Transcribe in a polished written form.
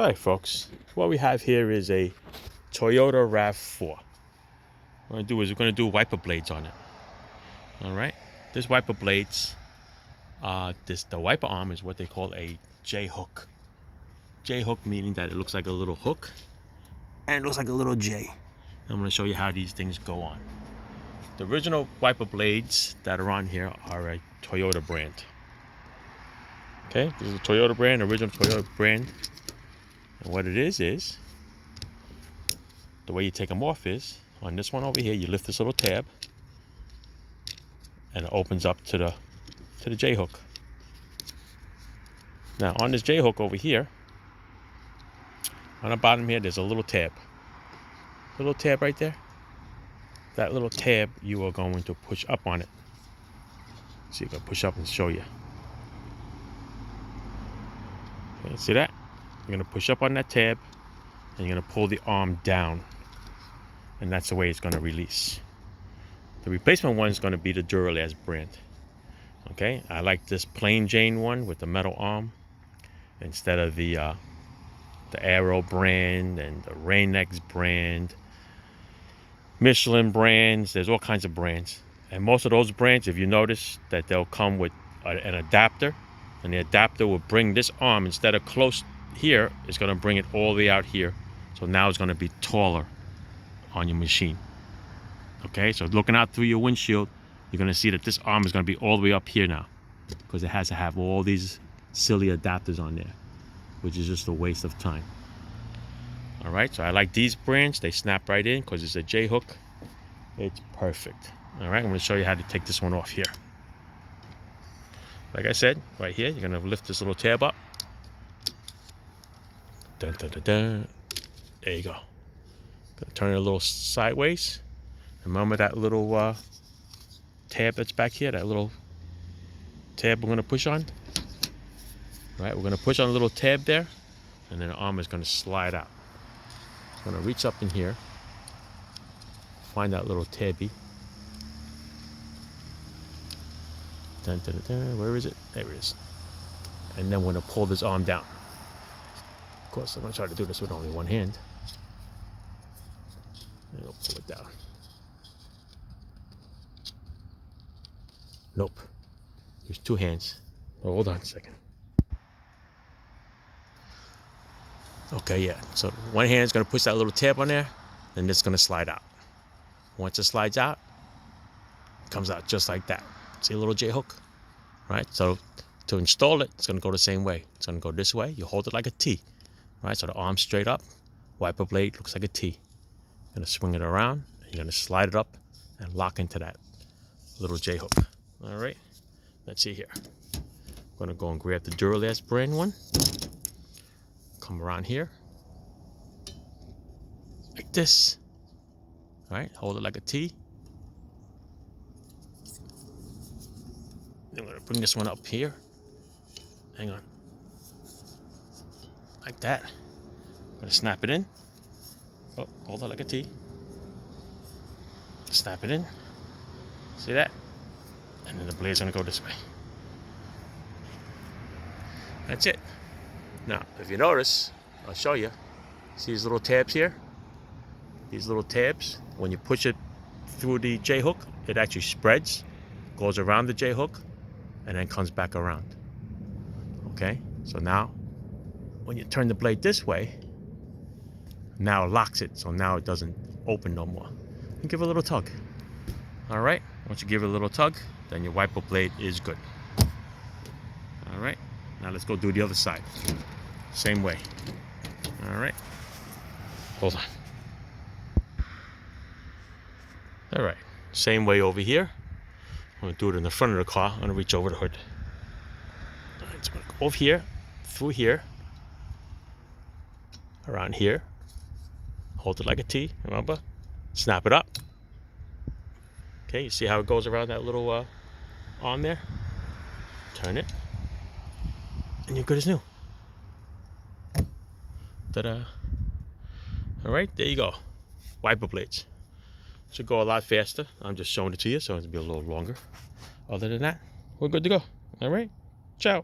All right, folks, what we have here is a Toyota RAV4. What we're going to do is we're going to do wiper blades on it. All right, this wiper blades, the wiper arm is what they call a J-hook. J-hook meaning that it looks like a little hook and it looks like a little J. I'm going to show you how these things go on. The original wiper blades that are on here are a Toyota brand. Okay, this is a Toyota brand, original Toyota brand. And what it is the way you take them off is on this one over here. You lift this little tab, and it opens up to the J hook. Now on this J hook over here, on the bottom here, there's a little tab. A little tab right there. That little tab, you are going to push up on it. So you're gonna push up and show you. Okay, see that? You're going to push up on that tab and you're going to pull the arm down, and that's the way it's going to release. The replacement one is going to be the Duralast brand. Okay, I like this plain Jane one with the metal arm instead of the Aero brand and the Rain-X brand, Michelin brands. There's all kinds of brands, and most of those brands, if you notice, that they'll come with an adapter, and the adapter will bring this arm, instead of close here, it's going to bring it all the way out here. So now it's going to be taller on your machine. Okay, so looking out through your windshield, you're going to see that this arm is going to be all the way up here now, because it has to have all these silly adapters on there, which is just a waste of time. All right, so I like these brands. They snap right in because it's a J hook. It's perfect. All right, I'm going to show you how to take this one off here. Like I said, right here, you're going to lift this little tab up. Dun, dun, dun, dun. There you go. Gonna turn it a little sideways. Remember that little tab that's back here, that little tab we're gonna push on? All right, we're gonna push on a little tab there, and then the arm is gonna slide out. I'm gonna reach up in here, find that little tabby. Dun, dun, dun, dun. Where is it? There it is. And then we're gonna pull this arm down. Of course, I'm going to try to do this with only one hand. And I'll pull it down. Nope. Use two hands. Oh, hold on a second. Okay, yeah. So one hand is going to push that little tab on there, and it's going to slide out. Once it slides out, it comes out just like that. See a little J hook? Right? So to install it, it's going to go the same way. It's going to go this way. You hold it like a T. Right, so the arm's straight up, wiper blade looks like a T. You're gonna swing it around, and you're gonna slide it up and lock into that little J hook. All right, let's see here. I'm gonna go and grab the Duralast brand one. Come around here, like this. All right, hold it like a T. I'm gonna bring this one up here. Hang on. Like that. I'm gonna snap it in. Oh, hold it like a T. Snap it in. See that? And then the blade's gonna go this way. That's it. Now, if you notice, I'll show you. See these little tabs here? These little tabs, when you push it through the J hook, it actually spreads, goes around the J hook, and then comes back around. Okay? So now, when you turn the blade this way, now it locks it, so now it doesn't open no more. And give it a little tug. All right, once you give it a little tug, then your wiper blade is good. All right, now let's go do the other side. Same way. All right, hold on. All right, same way over here. I'm gonna do it in the front of the car. I'm gonna reach over the hood. All right, so I'm gonna go over here, through here, around here, hold it like a T, remember? Snap it up. Okay, you see how it goes around that little arm there? Turn it, and you're good as new. Ta-da. All right, there you go. Wiper blades. Should go a lot faster. I'm just showing it to you, so it'll be a little longer. Other than that, we're good to go. All right, ciao.